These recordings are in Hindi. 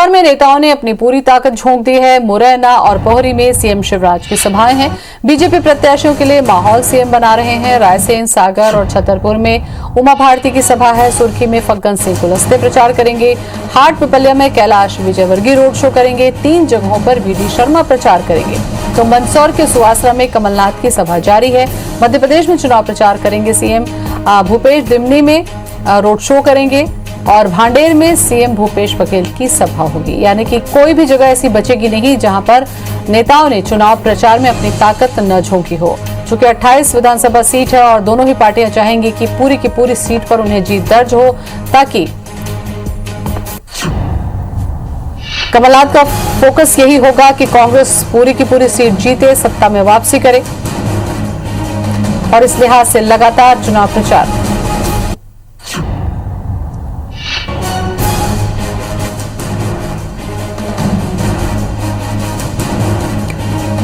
मंदसौर में नेताओं ने अपनी पूरी ताकत झोंक दी है। मुरैना और पोहरी में सीएम शिवराज की सभाएं हैं। बीजेपी प्रत्याशियों के लिए माहौल सीएम बना रहे हैं। रायसेन, सागर और छतरपुर में उमा भारती की सभा है। सुर्खी में फग्गन सिंह कुलस्ते प्रचार करेंगे। हाट पिपलिया में कैलाश विजयवर्गीय रोड शो करेंगे। 3 जगहों पर वीडी शर्मा प्रचार करेंगे। तो मंदसौर के सुवासरा में कमलनाथ की सभा जारी है। मध्य प्रदेश में चुनाव प्रचार करेंगे सीएम भूपेश। दिमनी में रोड शो करेंगे और भांडेर में सीएम भूपेश बघेल की सभा होगी। यानी कि कोई भी जगह ऐसी बचेगी नहीं जहां पर नेताओं ने चुनाव प्रचार में अपनी ताकत न झोंकी हो। चूंकि 28 विधानसभा सीट है और दोनों ही पार्टियां चाहेंगी कि पूरी की पूरी सीट पर उन्हें जीत दर्ज हो, ताकि कमलनाथ का फोकस यही होगा कि कांग्रेस पूरी की पूरी सीट जीते, सत्ता में वापसी करे। और इस लिहाज से लगातार चुनाव प्रचार।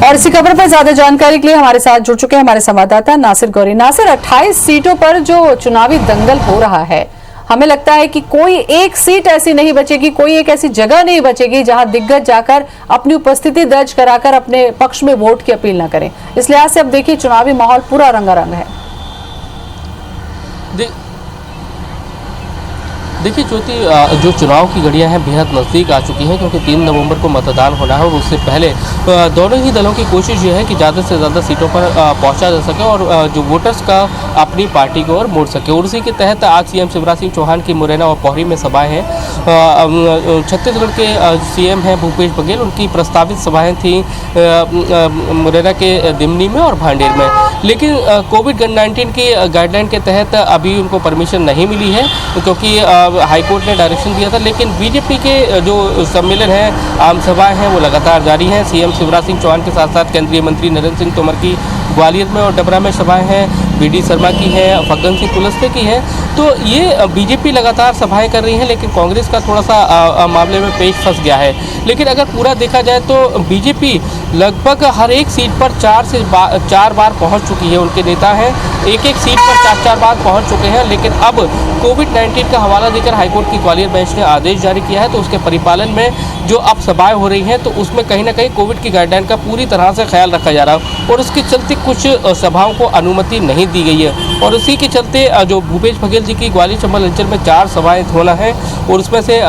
और इसी खबर पर ज्यादा जानकारी के लिए हमारे साथ जुड़ चुके हैं हमारे संवाददाता नासिर गौरी। नासिर, 28 सीटों पर जो चुनावी दंगल हो रहा है, हमें लगता है कि कोई एक सीट ऐसी नहीं बचेगी, कोई एक ऐसी जगह नहीं बचेगी जहां दिग्गज जाकर अपनी उपस्थिति दर्ज कराकर अपने पक्ष में वोट की अपील न करें। इस लिहाज से अब देखिए चुनावी माहौल पूरा रंगारंग है। देखिए ज्योति, जो चुनाव की घड़ियां हैं बेहद नज़दीक आ चुकी हैं, क्योंकि 3 नवंबर को मतदान होना है और उससे पहले दोनों ही दलों की कोशिश ये है कि ज़्यादा से ज़्यादा सीटों पर पहुंचा जा सके और जो वोटर्स का अपनी पार्टी की ओर मोड़ सके। और उसी के तहत आज सीएम शिवराज सिंह चौहान की मुरैना और पोहरी में सभाएं हैं। छत्तीसगढ़ के सीएम हैं भूपेश बघेल, उनकी प्रस्तावित सभाएँ थीं मुरैना के दिमनी में और भांडेर में। लेकिन कोविड-19 की गाइडलाइन के तहत अभी उनको परमिशन नहीं मिली है, क्योंकि हाईकोर्ट ने डायरेक्शन दिया था। लेकिन बीजेपी के जो सम्मेलन हैं, आम सभाएं हैं, वो लगातार जारी हैं। सीएम शिवराज सिंह चौहान के साथ साथ केंद्रीय मंत्री नरेंद्र सिंह तोमर की ग्वालियर में और डबरा में सभाएं हैं, वीडी शर्मा की है, फग्गन सिंह कुलस्ते की है। तो ये बीजेपी लगातार सभाएं कर रही है, लेकिन कांग्रेस का थोड़ा सा मामले में पेच फंस गया है। लेकिन अगर पूरा देखा जाए तो बीजेपी लगभग हर एक सीट पर 4 बार पहुंच चुकी है। उनके नेता हैं एक सीट पर 4 बार पहुंच चुके हैं। लेकिन अब कोविड-19 का हवाला देकर हाईकोर्ट की ग्वालियर बेंच ने आदेश जारी किया है, तो उसके परिपालन में जो अब सभाएं हो रही हैं, तो उसमें कहीं ना कहीं कोविड की गाइडलाइन का पूरी तरह से ख्याल रखा जा रहा है और उसके चलते कुछ सभाओं को अनुमति नहीं दी गई है। और उसी के चलते जो भूपेश बघेल जी की ग्वालियर चंबल अंचल में 4 सभाएं होना है, और उसमें से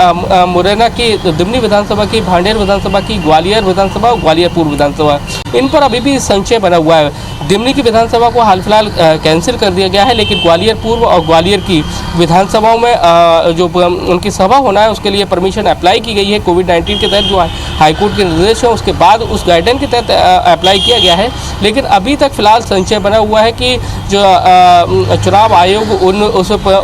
मुरैना की दिमनी विधानसभा की, भांडेर विधानसभा की, ग्वालियर विधानसभा और ग्वालियर पूर्व विधानसभा, इन पर अभी भी संशय बना हुआ है। दिमनी की विधानसभा को हाल फिलहाल कैंसिल कर दिया गया है, लेकिन ग्वालियर पूर्व और ग्वालियर की विधानसभाओं में जो उनकी सभा होना है उसके लिए परमिशन अप्लाई की गई है। कोविड-19 के तहत जो हाईकोर्ट के निर्देश है उसके बाद उस गाइडलाइन के तहत अप्लाई किया गया है। लेकिन अभी तक फिलहाल संशय बना हुआ है कि जो चुनाव आयोग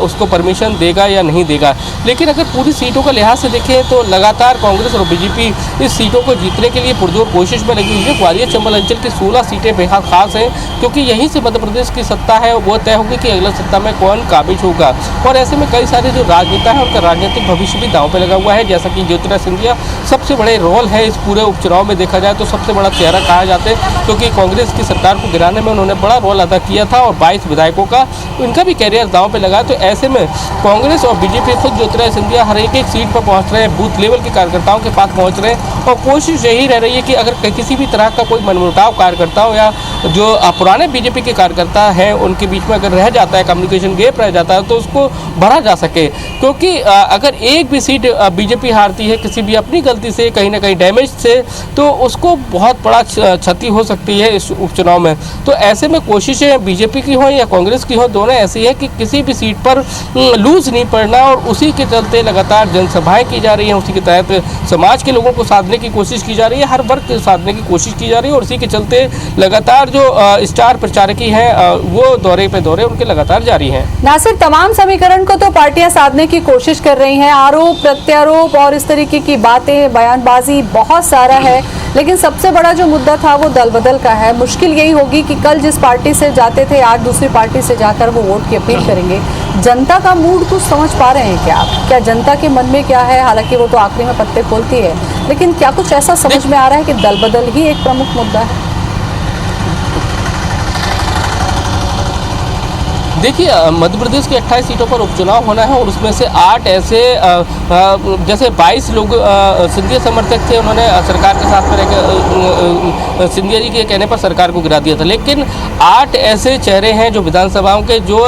उसको परमिशन देगा या नहीं देगा। लेकिन अगर पूरी सीटों का लिहाज से देखें तो लगातार कांग्रेस और बीजेपी इस सीटों को जीतने के लिए पुरजोर कोशिश में लगी हुई है। ग्वालियर चंबल अंचल की 16 सीटें बेहद खास हैं, क्योंकि यहीं से मध्य प्रदेश की सत्ता है वो तय होगी कि अगला सत्ता में कौन काबिज होगा। और ऐसे में कई सारे जो राजनेता हैं उनका राजनीतिक भविष्य भी दांव पे लगा हुआ है। जैसा कि ज्योतिरादित्य सिंधिया सबसे बड़े रोल है इस पूरे उपचुनाव में, देखा जाए तो सबसे बड़ा चेहरा कहा जाता है, क्योंकि कांग्रेस की सरकार को गिराने में उन्होंने बड़ा रोल अदा किया था और 22 विधायकों का इनका भी कैरियर दांव पे लगा। तो ऐसे में कांग्रेस और बीजेपी खुद ज्योतिरादित्य सिंधिया हर एक सीट पर पहुंच रहे हैं, बूथ लेवल के कार्यकर्ताओं के पास पहुंच रहे हैं और कोशिश यही रह रही है कि अगर किसी भी तरह का कोई मनमुटाव कार्यकर्ताओं या जो पुराने बीजेपी के कार्यकर्ता हैं उनके बीच में अगर रह जाता है, कम्युनिकेशन गैप रह जाता है, तो उसको भरा जा सके। क्योंकि अगर एक भी सीट बीजेपी हारती है किसी भी अपनी गलती से, कहीं ना कहीं डैमेज से, तो उसको बहुत बड़ा क्षति हो सकती है इस उपचुनाव में। तो ऐसे में कोशिशें बीजेपी की हो या कांग्रेस की हो, दोनों ऐसी है कि किसी भी सीट पर लूज नहीं पड़ना, और उसी के चलते लगातार जनसभाएं की जा रही हैं। उसी के तहत समाज के लोगों को साधने की कोशिश की जा रही है, हर वर्ग को साधने की कोशिश की जा रही है। और इसी के चलते लगातार जो स्टार प्रचारकी हैं वो दौरे पे दौरे उनके लगातार जारी हैं। नासिर, तमाम समीकरण को तो पार्टियां साधने की कोशिश कर रही हैं, आरोप प्रत्यारोप और इस तरीके की बातें, बयानबाजी बहुत सारा है, लेकिन सबसे बड़ा जो मुद्दा था वो दल बदल का है। मुश्किल यही होगी कि कल जिस पार्टी से जाते थे आज दूसरी पार्टी से जाकर वो वोट की अपील करेंगे। जनता का मूड कुछ समझ पा रहे हैं क्या आप? क्या जनता के मन में क्या है? हालांकि वो तो आखिरी में पत्ते खोलती है, लेकिन क्या कुछ ऐसा समझ में आ रहा है कि दल बदल ही एक प्रमुख मुद्दा है? देखिए मध्य प्रदेश की 28 सीटों पर उपचुनाव होना है और उसमें से 8 ऐसे जैसे 22 लोग सिंधिया समर्थक थे, उन्होंने सरकार के साथ में रहकर सिंधिया जी के कहने पर सरकार को गिरा दिया था। लेकिन 8 ऐसे चेहरे हैं जो विधानसभाओं के जो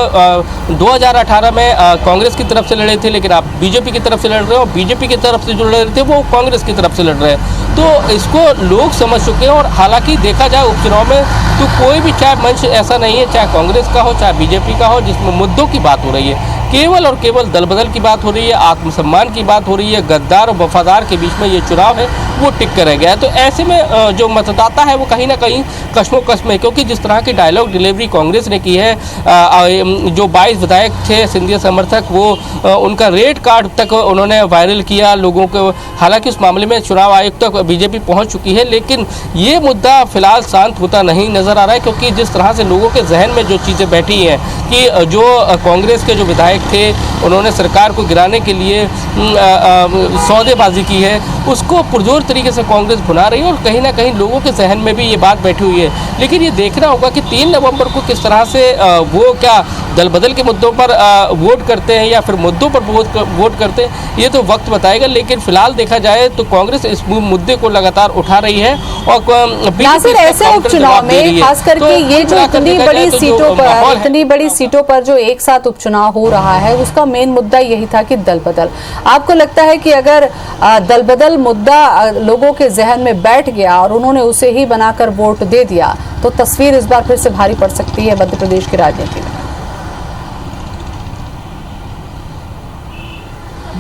2018 में कांग्रेस की तरफ से लड़े थे, लेकिन आप बीजेपी की तरफ से लड़ रहे हो, बीजेपी की तरफ से जो लड़ रहे थे वो कांग्रेस की तरफ से लड़ रहे हैं। तो इसको लोग समझ चुके हैं और हालांकि देखा जाए उपचुनाव में तो कोई भी चाहे मंच ऐसा नहीं है, चाहे कांग्रेस का हो चाहे बीजेपी का हो, जिसमें मुद्दों की बात हो रही है। केवल और केवल दल बदल की बात हो रही है, आत्मसम्मान की बात हो रही है, गद्दार और वफादार के बीच में ये चुनाव है वो टिक कर रह गया है। तो ऐसे में जो मतदाता है वो कहीं ना कहीं कश्मोकश में, क्योंकि जिस तरह की डायलॉग डिलीवरी कांग्रेस ने की है, जो 22 विधायक थे सिंधिया समर्थक, वो उनका रेड कार्ड तक उन्होंने वायरल किया लोगों को। हालांकि उस मामले में चुनाव आयोग तक बीजेपी पहुंच चुकी है, लेकिन ये मुद्दा फिलहाल शांत होता नहीं नजर आ रहा है, क्योंकि जिस तरह से लोगों के जहन में जो चीज़ें बैठी हैं कि जो कांग्रेस के जो विधायक थे उन्होंने सरकार को गिराने के लिए सौदेबाजी की है, उसको पुरजोर तरीके से कांग्रेस भुना रही है और कहीं ना कहीं लोगों के जहन में भी ये बात बैठी हुई है। लेकिन ये देखना होगा कि 3 नवंबर को किस तरह से वो क्या दल बदल के मुद्दों पर वोट करते हैं या फिर मुद्दों पर वोट करते हैं, ये तो वक्त बताएगा। लेकिन फिलहाल देखा जाए तो कांग्रेस इस मुद्दे को लगातार उठा रही है और नासिर ऐसे उपचुनाव में खास करके ये जो इतनी बड़ी सीटों पर जो एक साथ उपचुनाव हो रहा है उसका मेन मुद्दा यही था कि दल बदल। आपको लगता है कि अगर दल बदल मुद्दा लोगों के जहन में बैठ गया और उन्होंने उसे ही बनाकर वोट दे दिया तो तस्वीर इस बार फिर से भारी पड़ सकती है मध्य प्रदेश की राजनीति में?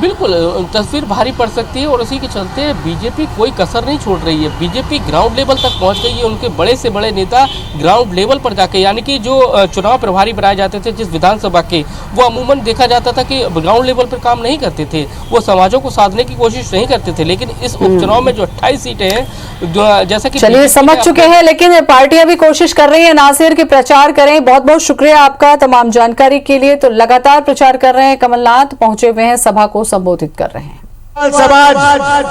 बिल्कुल तस्वीर भारी पड़ सकती है और उसी के चलते बीजेपी कोई कसर नहीं छोड़ रही है। बीजेपी ग्राउंड लेवल तक पहुंच गई है। उनके बड़े से बड़े नेता ग्राउंड लेवल पर जाके, यानी कि जो चुनाव प्रभारी बनाए जाते थे जिस विधानसभा के, वो अमूमन देखा जाता था कि ग्राउंड लेवल पर काम नहीं करते थे, वो समाजों को साधने की कोशिश नहीं करते थे। लेकिन इस उपचुनाव में जो 28 सीटें हैं, जैसा कि चलिए समझ चुके हैं, लेकिन पार्टियां भी कोशिश कर रही है नासिर की प्रचार करें। बहुत बहुत शुक्रिया आपका तमाम जानकारी के लिए। तो लगातार प्रचार कर रहे हैं कमलनाथ, पहुंचे हुए हैं, सभा को संबोधित कर रहे हैं। समाज